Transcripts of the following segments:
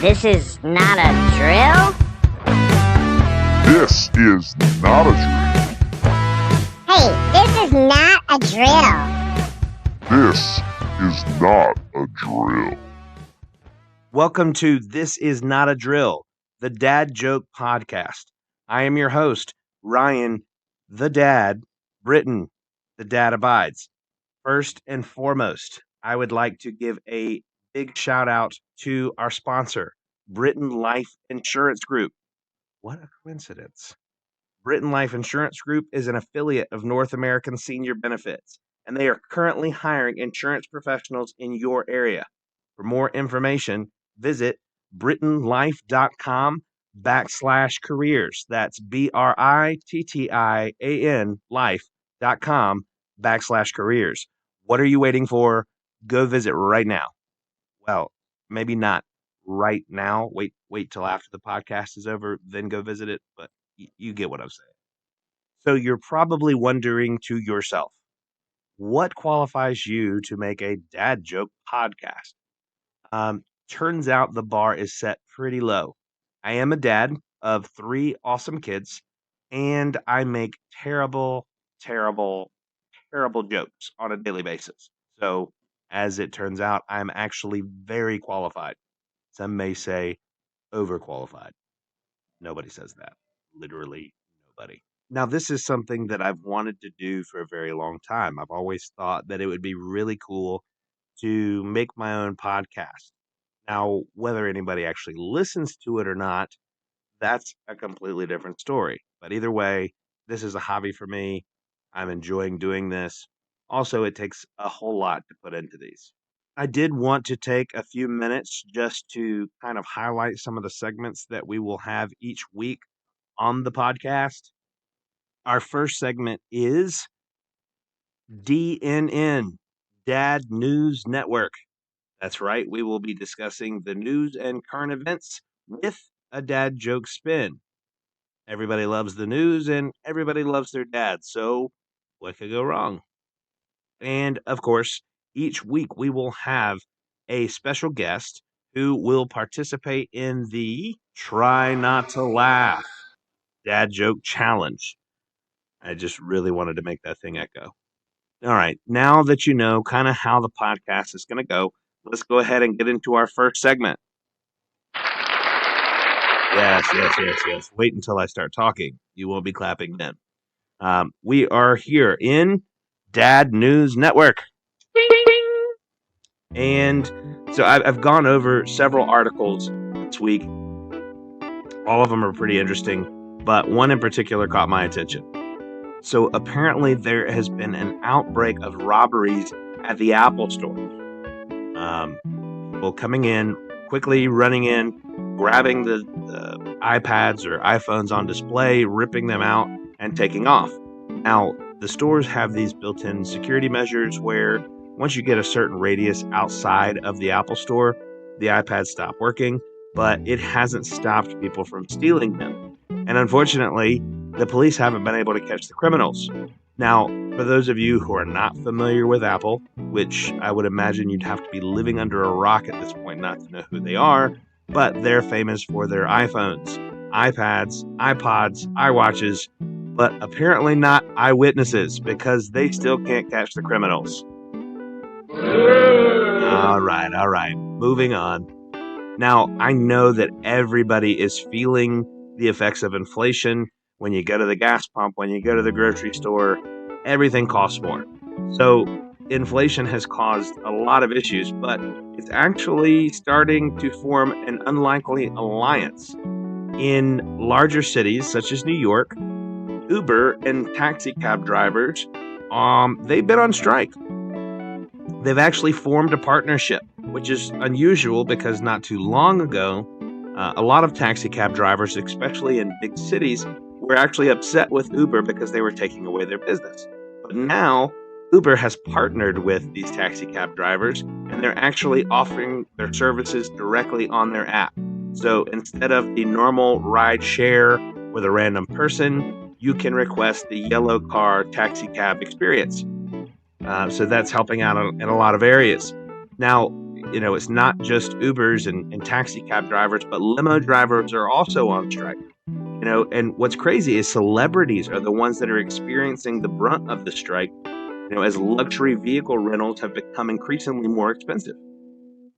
This is not a drill? This is not a drill. Hey, this is not a drill. This is not a drill. Welcome to This Is Not a Drill, the Dad Joke Podcast. I am your host, Ryan, the Dad, Brittian, the Dad Abides. First and foremost, I would like to give a big shout out to our sponsor, Brittian Life Insurance Group. What a coincidence. Brittian Life Insurance Group is an affiliate of North American Senior Benefits, and they are currently hiring insurance professionals in your area. For more information, visit BrittianLife.com/careers. That's BRITTIAN life.com/careers. What are you waiting for? Go visit right now. Well, maybe not right now. Wait till after the podcast is over, then go visit it. But you get what I'm saying. So you're probably wondering to yourself, what qualifies you to make a dad joke podcast? Turns out the bar is set pretty low. I am a dad of 3 awesome kids, and I make terrible, terrible, terrible jokes on a daily basis. So, as it turns out, I'm actually very qualified. Some may say overqualified. Nobody says that. Literally nobody. Now, this is something that I've wanted to do for a very long time. I've always thought that it would be really cool to make my own podcast. Now, whether anybody actually listens to it or not, that's a completely different story. But either way, this is a hobby for me. I'm enjoying doing this. Also, it takes a whole lot to put into these. I did want to take a few minutes just to kind of highlight some of the segments that we will have each week on the podcast. Our first segment is DNN, Dad News Network. That's right, we will be discussing the news and current events with a dad joke spin. Everybody loves the news and everybody loves their dad, so what could go wrong? And of course, each week we will have a special guest who will participate in the Try Not to Laugh Dad Joke Challenge. I just really wanted to make that thing echo. All right, now that you know kind of how the podcast is going to go, let's go ahead and get into our first segment. Yes. Wait until I start talking. You won't be clapping then. We are here in Dad News Network. And so I've gone over several articles this week. All of them are pretty interesting, but one in particular caught my attention. So apparently there has been an outbreak of robberies at the Apple Store. People coming in, quickly running in, grabbing the iPads or iPhones on display, ripping them out, and taking off. Now, the stores have these built-in security measures where once you get a certain radius outside of the Apple Store, the iPads stop working, but it hasn't stopped people from stealing them. And unfortunately, the police haven't been able to catch the criminals. Now, for those of you who are not familiar with Apple, which I would imagine you'd have to be living under a rock at this point not to know who they are, but they're famous for their iPhones, iPads, iPods, iWatches, but apparently not eyewitnesses because they still can't catch the criminals. All right. Moving on. Now, I know that everybody is feeling the effects of inflation. When you go to the gas pump, when you go to the grocery store, everything costs more. So inflation has caused a lot of issues, but it's actually starting to form an unlikely alliance. In larger cities such as New York, Uber and taxi cab drivers, they've been on strike. They've actually formed a partnership, which is unusual because not too long ago, a lot of taxi cab drivers, especially in big cities, were actually upset with Uber because they were taking away their business. But now, Uber has partnered with these taxi cab drivers, and they're actually offering their services directly on their app. So instead of the normal ride share with a random person, you can request the yellow car taxi cab experience. So that's helping out in a lot of areas. Now, it's not just Ubers and taxi cab drivers, but limo drivers are also on strike. And what's crazy is celebrities are the ones that are experiencing the brunt of the strike, as luxury vehicle rentals have become increasingly more expensive.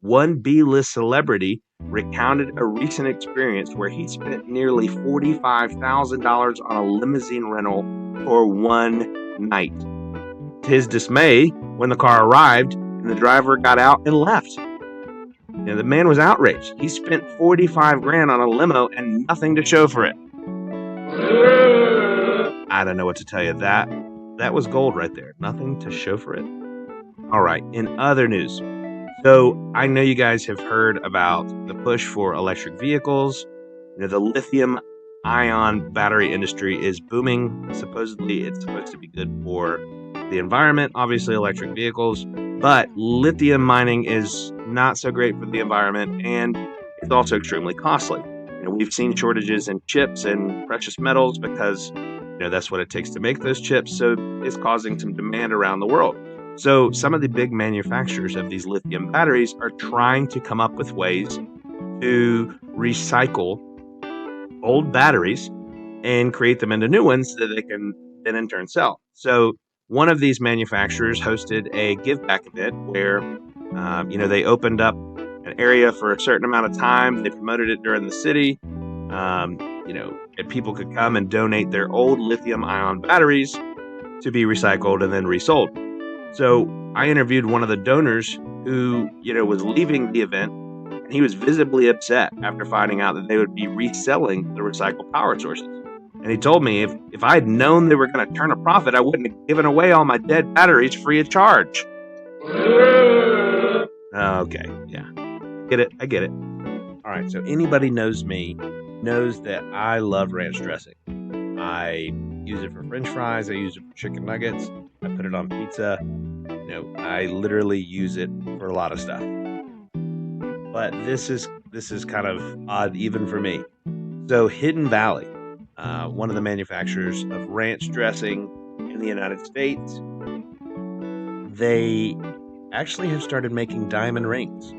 One B-list celebrity recounted a recent experience where he spent nearly $45,000 on a limousine rental for one night. To his dismay, when the car arrived and the driver got out and left, the man was outraged. He spent $45,000 on a limo and nothing to show for it. I don't know what to tell you. That was gold right there. Nothing to show for it. All right. In other news, so I know you guys have heard about the push for electric vehicles. The lithium-ion battery industry is booming. Supposedly, it's supposed to be good for the environment. Obviously, electric vehicles, but lithium mining is not so great for the environment, and it's also extremely costly. We've seen shortages in chips and precious metals because that's what it takes to make those chips. So it's causing some demand around the world. So some of the big manufacturers of these lithium batteries are trying to come up with ways to recycle old batteries and create them into new ones that they can then in turn sell. So one of these manufacturers hosted a give back event where, they opened up an area for a certain amount of time. They promoted it during the city, and people could come and donate their old lithium ion batteries to be recycled and then resold. So I interviewed one of the donors who, was leaving the event, and he was visibly upset after finding out that they would be reselling the recycled power sources. And he told me if I had known they were going to turn a profit, I wouldn't have given away all my dead batteries free of charge. Okay, yeah. I get it. All right, so anybody knows me knows that I love ranch dressing. I use it for French fries. I use it for chicken nuggets. I put it on pizza. I literally use it for a lot of stuff. But this is kind of odd even for me. So Hidden Valley, one of the manufacturers of ranch dressing in the United States, they actually have started making diamond rings.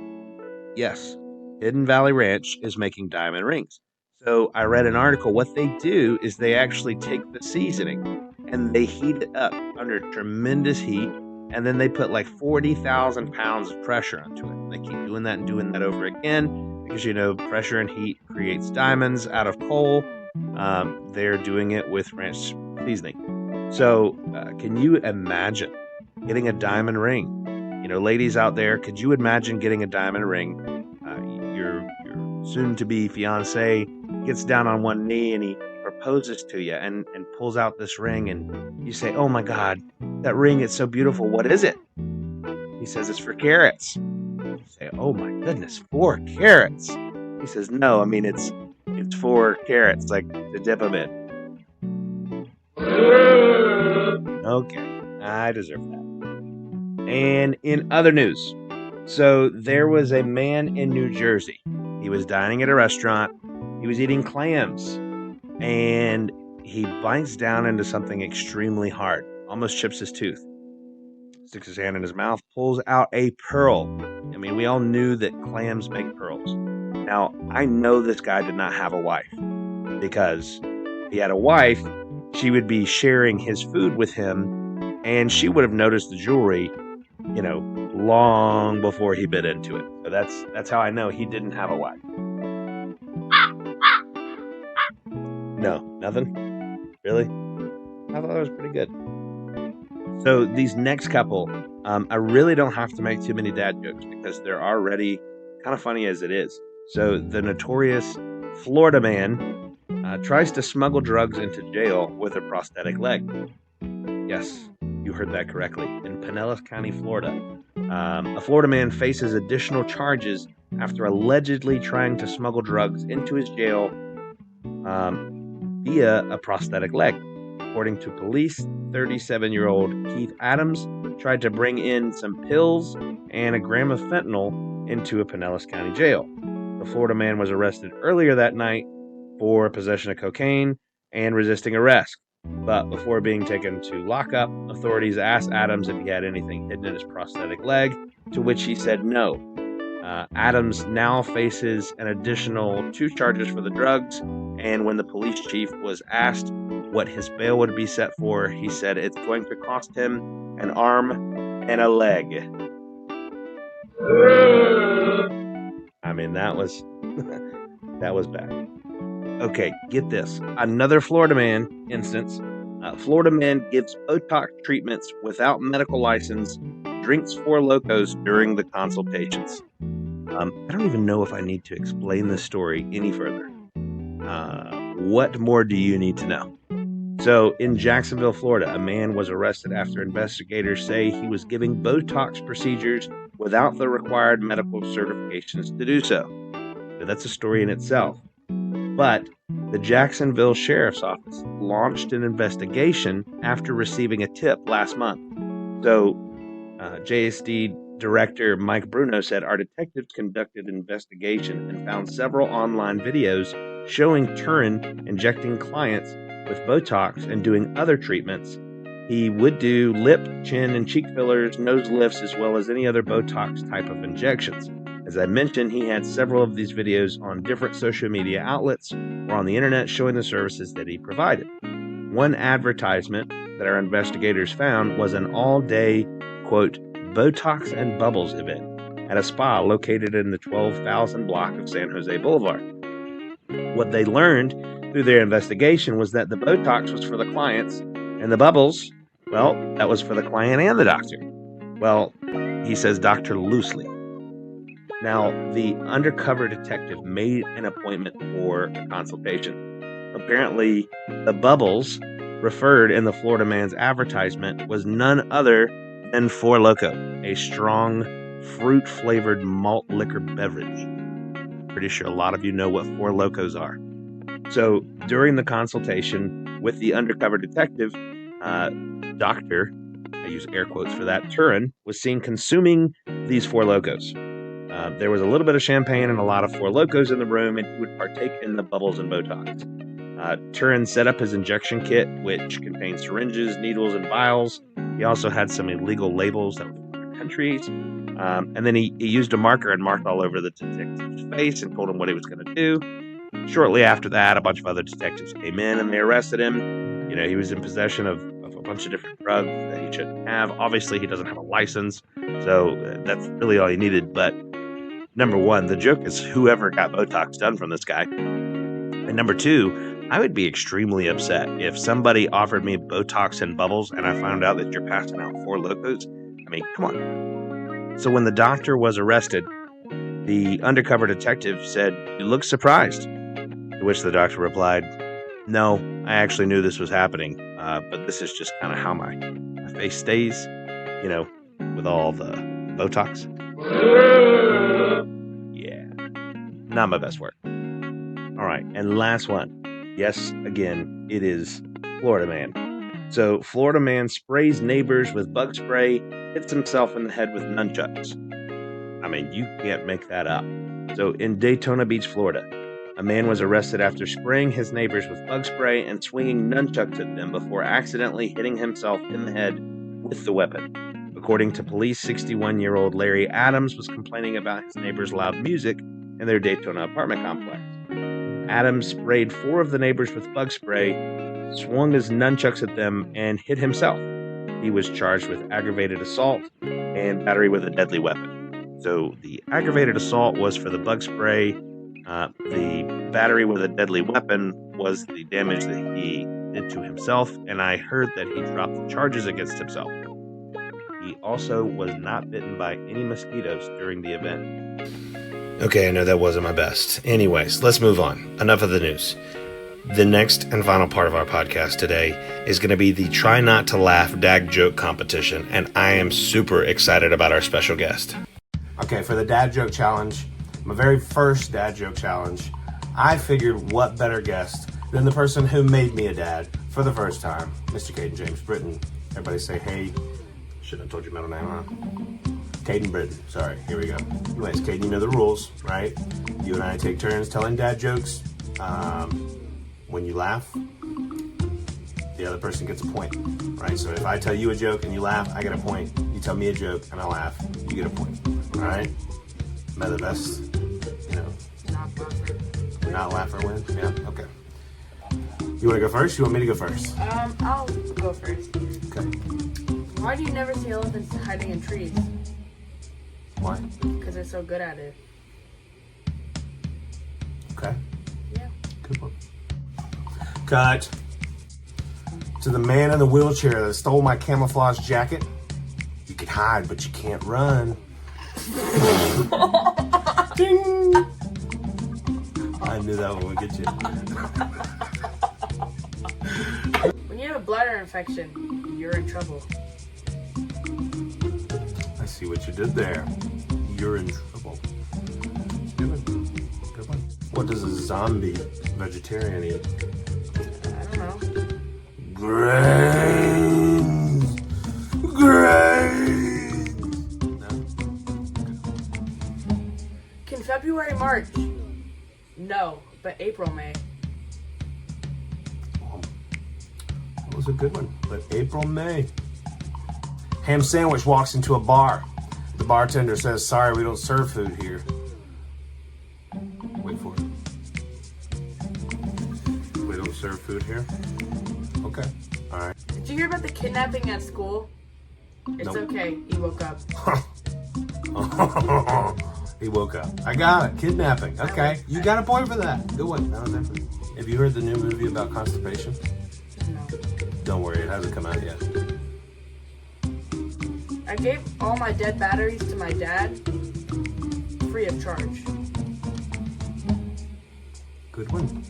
Yes, Hidden Valley Ranch is making diamond rings. So I read an article. What they do is they actually take the seasoning and they heat it up under tremendous heat, and then they put like 40,000 pounds of pressure onto it. They keep doing that and doing that over again because, pressure and heat creates diamonds out of coal. They're doing it with ranch seasoning. So can you imagine getting a diamond ring? Ladies out there, could you imagine getting a diamond ring? Your soon-to-be fiance gets down on one knee and he proposes to you and pulls out this ring, and you say, "Oh my God, that ring is so beautiful. What is it?" He says, "It's for carats." You say, "Oh my goodness, 4 carats." He says, "No, I mean it's 4 carats, like to dip them in." Okay, I deserve that. And in other news, so there was a man in New Jersey. He was dining at a restaurant. He was eating clams, and he bites down into something extremely hard, almost chips his tooth. Sticks his hand in his mouth, pulls out a pearl. I mean, we all knew that clams make pearls. Now, I know this guy did not have a wife, because if he had a wife, she would be sharing his food with him, and she would have noticed the jewelry, long before he bit into it. So that's how I know he didn't have a wife. No, nothing? Really? I thought that was pretty good. So these next couple, I really don't have to make too many dad jokes because they're already kind of funny as it is. So the notorious Florida man tries to smuggle drugs into jail with a prosthetic leg. Yes, you heard that correctly. In Pinellas County, Florida, a Florida man faces additional charges after allegedly trying to smuggle drugs into his jail via a prosthetic leg. According to police, 37-year-old Keith Adams tried to bring in some pills and a gram of fentanyl into a Pinellas County jail. The Florida man was arrested earlier that night for possession of cocaine and resisting arrest. But before being taken to lockup, authorities asked Adams if he had anything hidden in his prosthetic leg, to which he said no. Adams now faces an additional 2 charges for the drugs, and when the police chief was asked what his bail would be set for, he said it's going to cost him an arm and a leg. I mean, that was that was bad. Okay, get this. Another Florida man instance. Florida man gives Botox treatments without medical license, drinks 4 Locos during the consultations. I don't even know if I need to explain this story any further. What more do you need to know? So, in Jacksonville, Florida, a man was arrested after investigators say he was giving Botox procedures without the required medical certifications to do so. So that's a story in itself. But the Jacksonville Sheriff's Office launched an investigation after receiving a tip last month. So, JSD Director Mike Bruno said our detectives conducted an investigation and found several online videos showing Turin injecting clients with Botox and doing other treatments. He would do lip, chin, and cheek fillers, nose lifts, as well as any other Botox type of injections. As I mentioned, he had several of these videos on different social media outlets or on the internet showing the services that he provided. One advertisement that our investigators found was an all-day, quote, Botox and Bubbles event at a spa located in the 12,000 block of San Jose Boulevard. What they learned through their investigation was that the Botox was for the clients and the Bubbles, well, that was for the client and the doctor. Well, he says doctor loosely. Now, the undercover detective made an appointment for a consultation. Apparently, the Bubbles referred in the Florida man's advertisement was none other than 4 Loko, a strong fruit-flavored malt liquor beverage. Pretty sure a lot of you know what 4 Lokos are. So, during the consultation with the undercover detective, Dr., I use air quotes for that, Turin, was seen consuming these 4 Lokos. There was a little bit of champagne and a lot of 4 Lokos in the room, and he would partake in the Bubbles and Botox. Turin set up his injection kit, which contains syringes, needles, and vials. He also had some illegal labels that were from other countries. And then he used a marker and marked all over the detective's face and told him what he was going to do. Shortly after that, a bunch of other detectives came in and they arrested him. You know, he was in possession of a bunch of different drugs that he shouldn't have. Obviously, he doesn't have a license, so that's really all he needed. But number one, the joke is whoever got Botox done from this guy. And number two, I would be extremely upset if somebody offered me Botox and Bubbles and I found out that you're passing out 4 Locos. I mean, come on. So when the doctor was arrested, the undercover detective said, "You look surprised." To which the doctor replied, "No, I actually knew this was happening, but this is just kind of how my face stays, you know, with all the Botox." Yeah, not my best work. All right, and last one. Yes, again, it is Florida man. So, Florida man sprays neighbors with bug spray, hits himself in the head with nunchucks. I mean, you can't make that up. So, in Daytona Beach, Florida, a man was arrested after spraying his neighbors with bug spray and swinging nunchucks at them before accidentally hitting himself in the head with the weapon. According to police, 61-year-old Larry Adams was complaining about his neighbors' loud music in their Daytona apartment complex. Adams sprayed 4 of the neighbors with bug spray, swung his nunchucks at them, and hit himself. He was charged with aggravated assault and battery with a deadly weapon. So the aggravated assault was for the bug spray. The battery with a deadly weapon was the damage that he did to himself, and I heard that he dropped the charges against himself. He also was not bitten by any mosquitoes during the event. Okay, I know that wasn't my best. Anyways, let's move on. Enough of the news. The next and final part of our podcast today is going to be the Try Not to Laugh Dad Joke competition, and I am super excited about our special guest. Okay, for the Dad Joke Challenge, my very first Dad Joke Challenge, I figured what better guest than the person who made me a dad for the first time, Mr. Caden James Brittian. Everybody say, hey. Shouldn't have told your middle name, huh? Caden Brittian. Sorry, here we go. Anyways, Caden, you know the rules, right? You and I take turns telling dad jokes. When you laugh, the other person gets a point, right? So if I tell you a joke and you laugh, I get a point. You tell me a joke and I laugh, you get a point, all right? May the best, not laugh or win. Yeah, okay. You want to go first? You want me to go first? I'll go first. Okay. Why do you never see elephants hiding in trees? Why? Because they're so good at it. Okay. Yeah. Good one. Cut. To the man in the wheelchair that stole my camouflage jacket. You can hide, but you can't run. Ding! I knew that one would get you. When you have a bladder infection, you're in trouble. I see what you did there. You're in trouble. Good one. Good one. What does a zombie vegetarian eat? I don't know. Grains. Grains. No? Can February March? No, but April May. That was a good one. But April, May. Ham sandwich walks into a bar. The bartender says, "Sorry, we don't serve food here." Wait for it. We don't serve food here? Okay. All right. Did you hear about the kidnapping at school? It's Nope. okay. He woke up. He woke up. I got it. Kidnapping. Okay. You got a point for that. Good one. That was effort. Have you heard the new movie about constipation? No. Don't worry, it hasn't come out yet. I gave all my dead batteries to my dad, free of charge. Good one.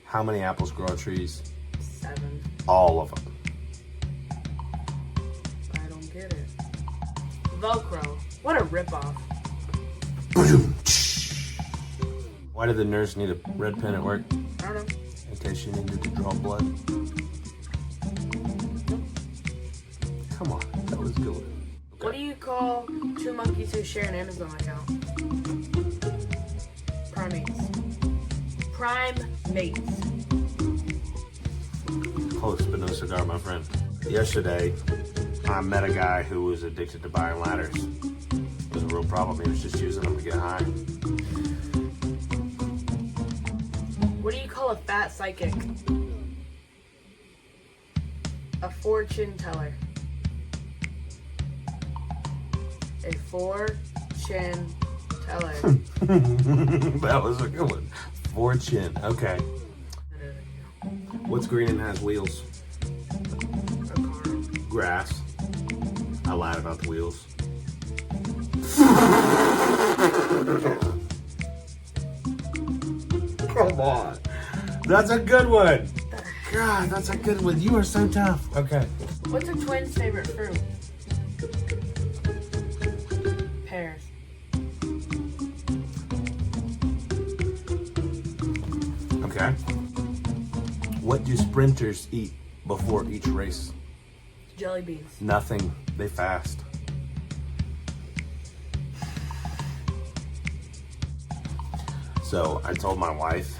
How many apples grow on trees? 7. All of them. I don't get it. Velcro. What a ripoff. Why did the nurse need a red pen at work? I don't know. In case she needed to draw blood. Come on, that was good. Okay. What do you call 2 monkeys who share an Amazon account? Primates. Primates. Close, but no cigar, my friend. Yesterday, I met a guy who was addicted to buying ladders. It was a real problem. He was just using them to get high. What do you call a fat psychic? A fortune teller. A fortune teller. That was a good one. Fortune. Okay. What's green and has wheels? A car. Grass. I lied about the wheels. Come on. That's a good one. God, that's a good one. You are so tough. Okay. What's a twin's favorite fruit? Pears. Okay. What do sprinters eat before each race? Jelly beans. Nothing. They fast. So I told my wife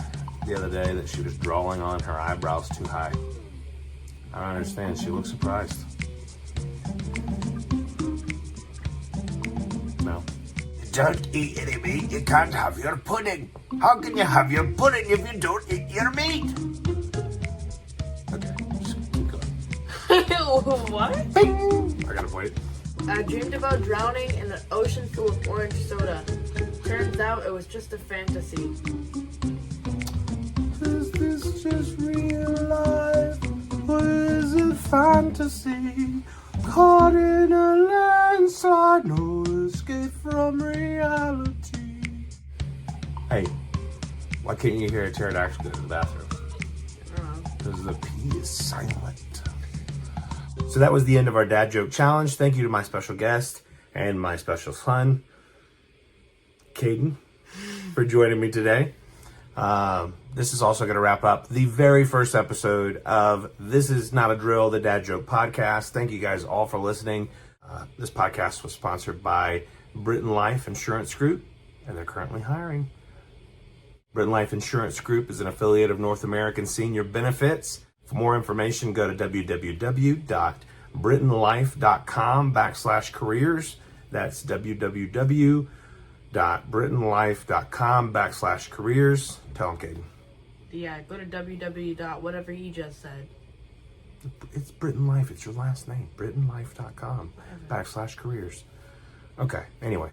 the other day that she was drawing on her eyebrows too high. I don't understand. She looked surprised. No. Don't eat any meat. You can't have your pudding. How can you have your pudding if you don't eat your meat? Okay, just keep going. What? Bing! I got a point. I dreamed about drowning in an ocean full of orange soda. Turns out it was just a fantasy. Is this just real life? Or is it fantasy? Caught in a landslide, no escape from reality. Hey, why can't you hear a pterodactyl go to the bathroom? Because the P is silent. So that was the end of our dad joke challenge. Thank you to my special guest and my special son, Caden, for joining me today. This is also going to wrap up the very first episode of This Is Not a Drill, the Dad Joke Podcast. Thank you guys all for listening. This podcast was sponsored by Brittian Life Insurance Group, and they're currently hiring. Brittian Life Insurance Group is an affiliate of North American Senior Benefits. For more information, go to www.brittianlife.com/careers. That's www www.brittianlife.com/careers. Tell them, Caden. Yeah, go to www. Whatever he just said. It's Brittian Life. It's your last name. BrittianLife.com/careers. Okay, anyway.